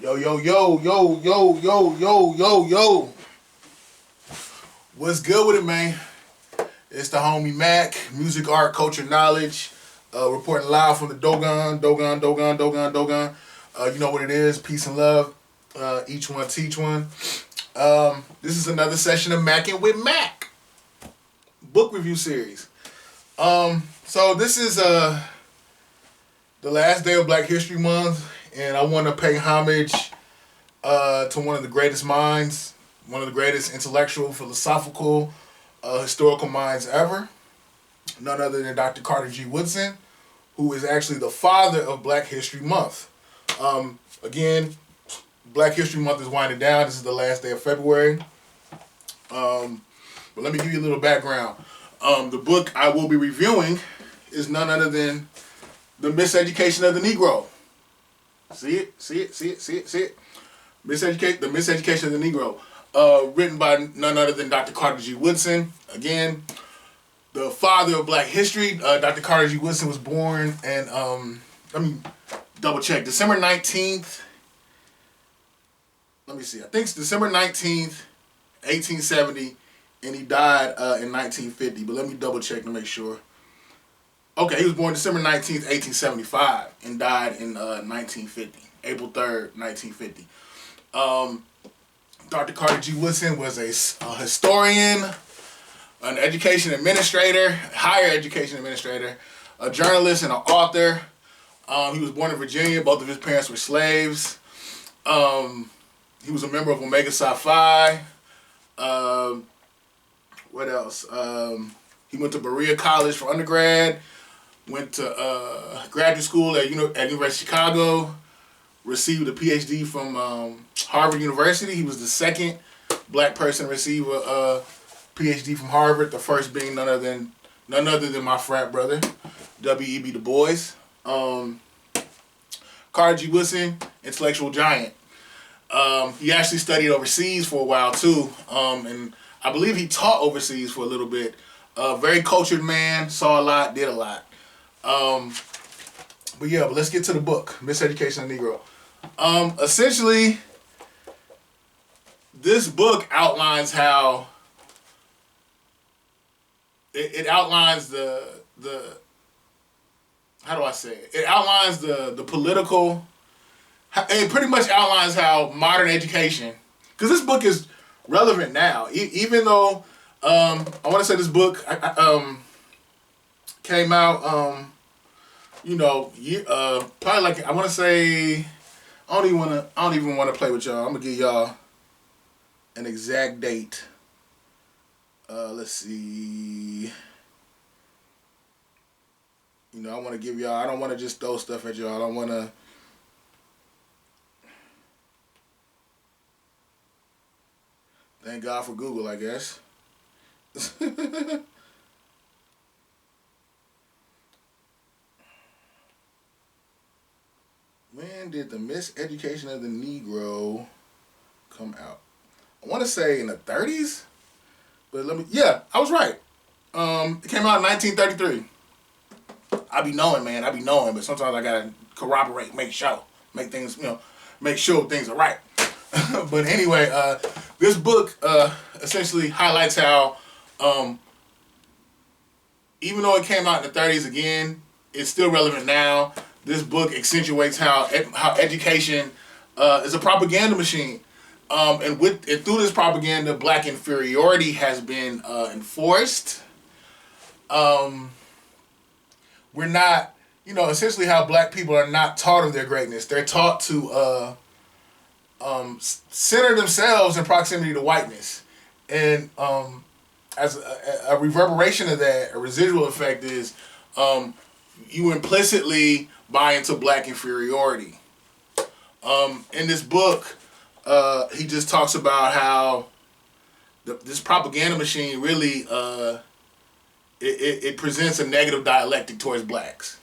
Yo, yo, yo, yo, yo, yo, yo, yo, yo. What's good with it, man? It's the homie Mac, music, art, culture, knowledge, reporting live from the Dogon. You know what it is, peace and love. Each one teach one. This is another session of Mackin' with Mac, book review series. So this is the last day of Black History Month, and I want to pay homage to one of the greatest minds, one of the greatest intellectual, philosophical, historical minds ever. None other than Dr. Carter G. Woodson, who is actually the father of Black History Month. Again, Black History Month is winding down. This is the last day of February. But let me give you a little background. The book I will be reviewing is none other than The Miseducation of the Negro. See it? The Miseducation of the Negro. Written by none other than Dr. Carter G. Woodson. Again, the father of Black history. Dr. Carter G. Woodson was born and let me double check. December 19th. Let me see. I think it's December 19th, 1870, and he died in 1950. But let me double check to make sure. Okay, he was born December 19th, 1875, and died in 1950, April 3rd, 1950. Dr. Carter G. Woodson was a historian, an education administrator, higher education administrator, a journalist, and an author. He was born in Virginia. Both of his parents were slaves. He was a member of Omega Psi Phi. What else? He went to Berea College for undergrad. Went to graduate school at University of Chicago. Received a PhD from Harvard University. He was the second Black person to receive a PhD from Harvard. The first being none other than my frat brother, W.E.B. Du Bois. Carter G. Woodson, intellectual giant. He actually studied overseas for a while too, and I believe he taught overseas for a little bit. Very cultured man, saw a lot, did a lot. But let's get to the book, Miseducation of the Negro. Essentially, this book outlines how it outlines the how do I say it? It outlines the political. It pretty much outlines how modern education, because this book is relevant now, even though I want to say this book came out, probably like I want to say, I don't even want to play with y'all. I'm gonna give y'all an exact date. Let's see. I want to give y'all. I don't want to just throw stuff at y'all. I want to. Thank God for Google, I guess. When did The Miseducation of the Negro come out? I want to say in the 30s, but I was right. It came out in 1933. I be knowing, but sometimes I gotta corroborate, make sure things are right. But anyway, this book essentially highlights how, even though it came out in the 30s, again, it's still relevant now. This book accentuates how education is a propaganda machine, and through this propaganda, Black inferiority has been enforced. We're not, essentially how Black people are not taught of their greatness. They're taught to center themselves in proximity to whiteness, and as a reverberation of that, a residual effect is you implicitly buy into Black inferiority. In this book, he just talks about how this propaganda machine really it presents a negative dialectic towards Blacks.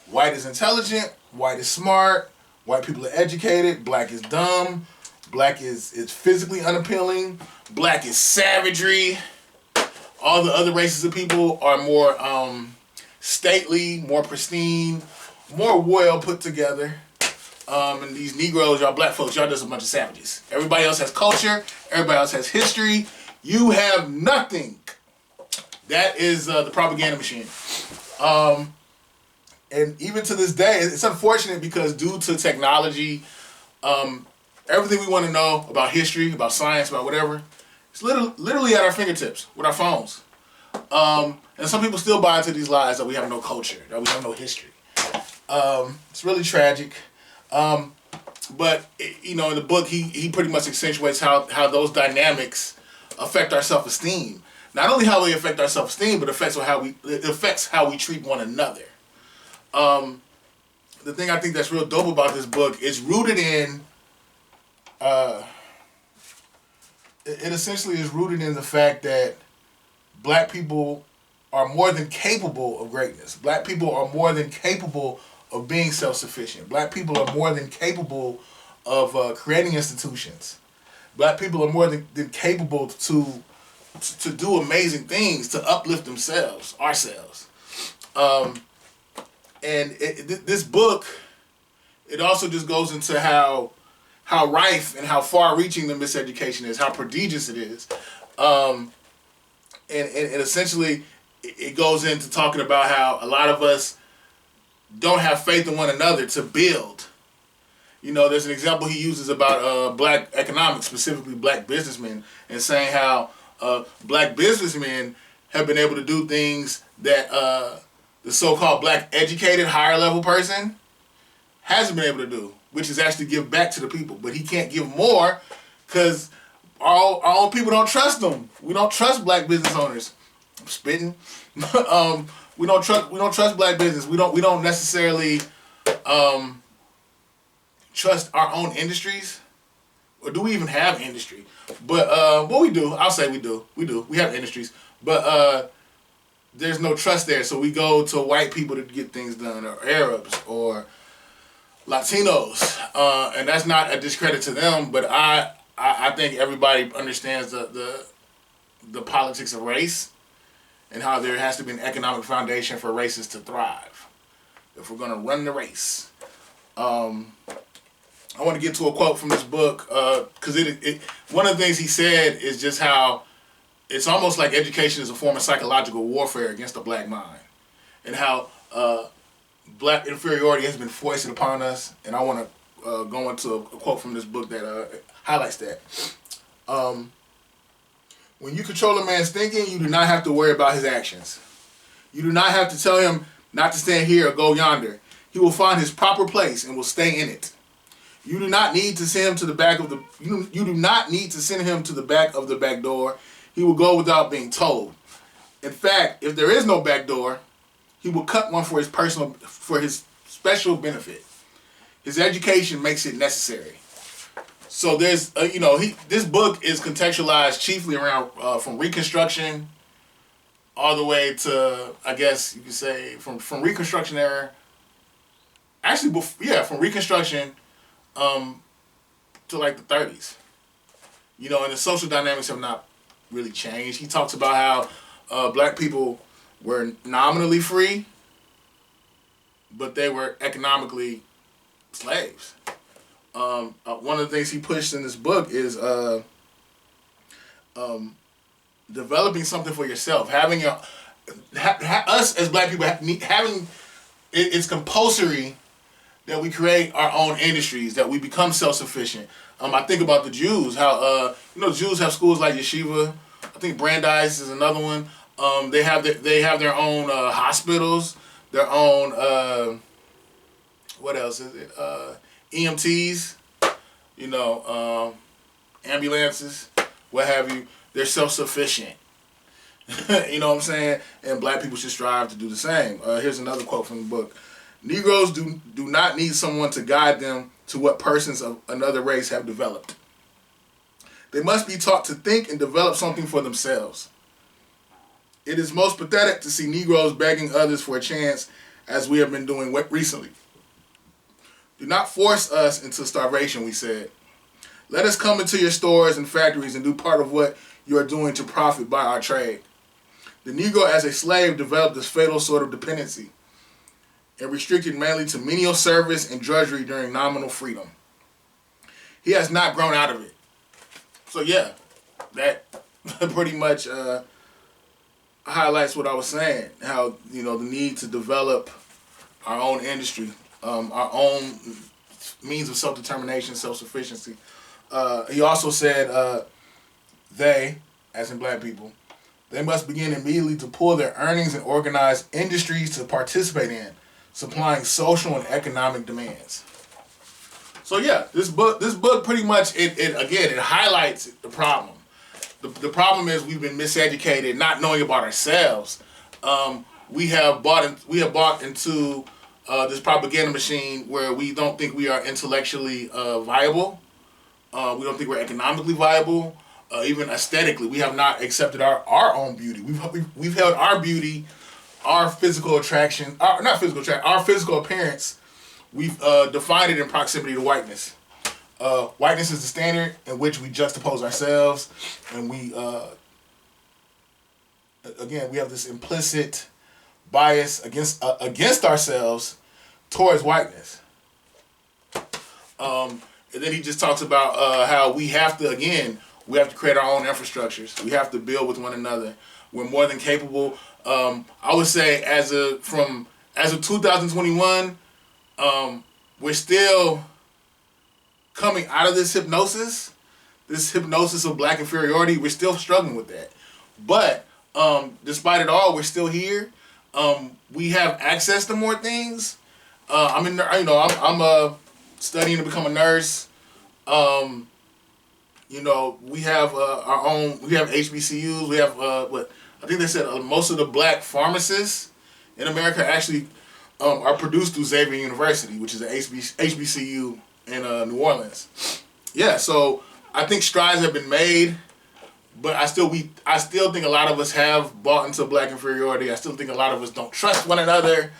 White is intelligent, white is smart, white people are educated, Black is dumb, Black is physically unappealing, Black is savagery. All the other races of people are more stately, more pristine, more well put together. And these Negroes, y'all black folks, y'all just a bunch of savages. Everybody else has culture. Everybody else has history. You have nothing. That is the propaganda machine. And even to this day, it's unfortunate because due to technology, everything we want to know about history, about science, about whatever, it's literally at our fingertips with our phones. And some people still buy into these lies that we have no culture, that we have no history. It's really tragic. But you know, in the book, he pretty much accentuates how those dynamics affect our self-esteem. Not only how they affect our self-esteem, but it affects how we treat one another. The thing I think that's real dope about this book is rooted in. It essentially is rooted in the fact that black people are more than capable of greatness. Black people are more than capable of being self-sufficient. Black people are more than capable of creating institutions. Black people are more than capable to do amazing things, to uplift themselves, ourselves. And this book, it also just goes into how rife and how far-reaching the miseducation is, how prodigious it is. And essentially, it goes into talking about how a lot of us don't have faith in one another to build. You know, there's an example he uses about black economics, specifically black businessmen, and saying how black businessmen have been able to do things that the so-called black educated higher level person hasn't been able to do, which is actually give back to the people. But he can't give more because our own people don't trust them. We don't trust black business owners. I'm spitting. We don't trust black business. We don't necessarily trust our own industries. Or do we even have industry? But well, we do. I'll say we do. We have industries. But there's no trust there. So we go to white people to get things done, or Arabs, or Latinos. And that's not a discredit to them, but I think everybody understands the politics of race and how there has to be an economic foundation for races to thrive if we're going to run the race. I want to get to a quote from this book because one of the things he said is just how it's almost like education is a form of psychological warfare against the black mind, and how black inferiority has been foisted upon us. And I want to go into a quote from this book that highlights that. When you control a man's thinking, you do not have to worry about his actions. You do not have to tell him not to stand here or go yonder. He will find his proper place and will stay in it. You do not need to send him to the back of the. You do not need to send him to the back of the back door. He will go without being told. In fact, if there is no back door, he will cut one for his special benefit. His education makes it necessary. So there's, this book is contextualized chiefly around from Reconstruction all the way to, I guess you could say, from Reconstruction era. Actually, from Reconstruction to like the 30s. And the social dynamics have not really changed. He talks about how black people were nominally free, but they were economically slaves. One of the things he pushed in this book is developing something for yourself. Having us as black people it's compulsory that we create our own industries, that we become self-sufficient. I think about the Jews, how Jews have schools like yeshiva. I think Brandeis is another one. They have their own hospitals, their own what else is it? EMTs, ambulances, what have you. They're self-sufficient. You know what I'm saying? And black people should strive to do the same. Here's another quote from the book. Negroes do not need someone to guide them to what persons of another race have developed. They must be taught to think and develop something for themselves. It is most pathetic to see Negroes begging others for a chance, as we have been doing recently. Do not force us into starvation, we said. Let us come into your stores and factories and do part of what you are doing to profit by our trade. The Negro as a slave developed this fatal sort of dependency. and restricted mainly to menial service and drudgery during nominal freedom. He has not grown out of it. So yeah, that pretty much highlights what I was saying. How, the need to develop our own industry, our own means of self-determination, self-sufficiency. He also said they, as in black people, they must begin immediately to pull their earnings and organize industries to participate in, supplying social and economic demands. So yeah, this book pretty much it highlights the problem. The problem is we've been miseducated, not knowing about ourselves. We have bought into this propaganda machine where we don't think we are intellectually viable. We don't think we're economically viable. Even aesthetically, we have not accepted our own beauty. We've held our beauty, our physical attraction, our physical appearance. We've defined it in proximity to whiteness. Whiteness is the standard in which we juxtapose ourselves, and we have this implicit bias against ourselves towards whiteness. And then he just talks about how we have to create our own infrastructures. We have to build with one another. We're more than capable. I would say as of 2021, we're still coming out of this hypnosis of black inferiority. We're still struggling with that. But despite it all, we're still here. We have access to more things. I'm studying to become a nurse. We have our own. We have HBCUs. We have I think they said most of the black pharmacists in America actually are produced through Xavier University, which is an HBCU in New Orleans. Yeah, so I think strides have been made, but I still think a lot of us have bought into black inferiority. I still think a lot of us don't trust one another.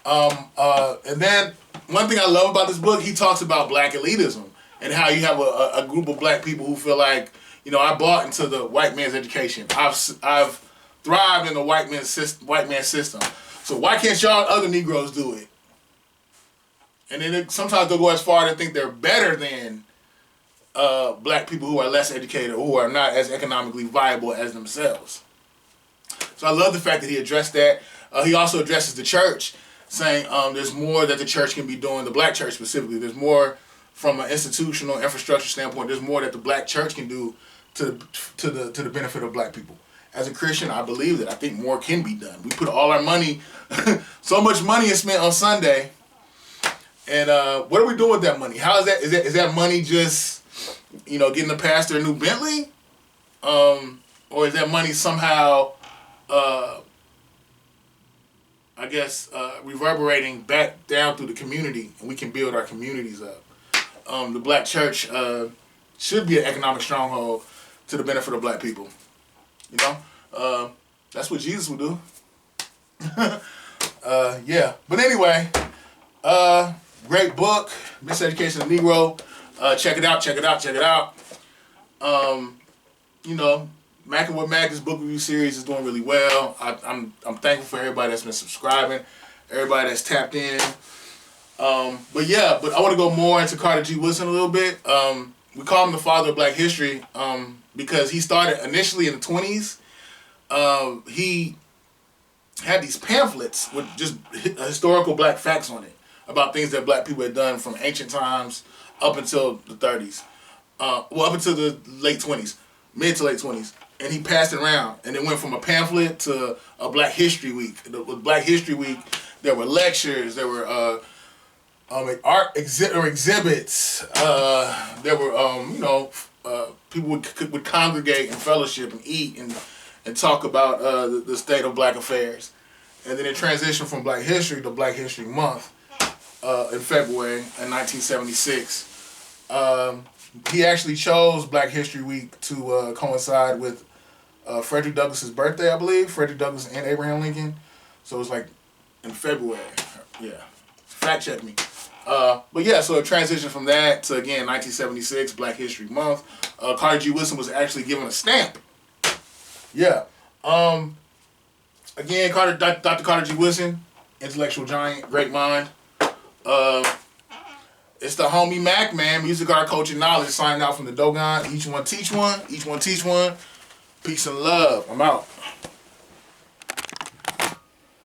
And then one thing I love about this book, he talks about black elitism and how you have a group of black people who feel like, I bought into the white man's education. I've thrived in the white man's system. So why can't y'all other Negroes do it? And then sometimes they'll go as far to think they're better than black people who are less educated or who are not as economically viable as themselves. So I love the fact that he addressed that. He also addresses the church, saying there's more that the church can be doing, the black church specifically. There's more from an institutional infrastructure standpoint. There's more that the black church can do to the benefit of black people. As a Christian, I believe that. I think more can be done. We put all our money, so much money is spent on Sunday. And what are we doing with that money? How is that? Is that money just, getting the pastor a new Bentley? Or is that money somehow, reverberating back down through the community, and we can build our communities up? The black church should be an economic stronghold to the benefit of black people. That's what Jesus would do. Yeah. But anyway, great book, Miseducation of the Negro. Check it out. Mackin' with Mac, this book review series is doing really well. I'm thankful for everybody that's been subscribing, everybody that's tapped in. But I want to go more into Carter G. Woodson a little bit. We call him the father of black history because he started initially in the 20s. He had these pamphlets with just historical black facts on it about things that black people had done from ancient times up until the 30s. Up until the late 20s, mid to late 20s. And he passed it around. And it went from a pamphlet to a Black History Week. With Black History Week, there were lectures, there were art exhibits. There were, people would congregate and fellowship and eat and talk about the state of black affairs. And then it transitioned from Black History to Black History Month in February in 1976. He actually chose Black History Week to coincide with Frederick Douglass's birthday, I believe. Frederick Douglass and Abraham Lincoln. So it was like in February. Yeah. Fact check me. So it transitioned from that to, again, 1976, Black History Month. Carter G. Woodson was actually given a stamp. Yeah. Again, Dr. Carter G. Woodson, intellectual giant, great mind. It's the homie Mac, man. Music, art, culture, knowledge. Signing out from the Dogon. Each one teach one. Each one teach one. Peace and love. I'm out.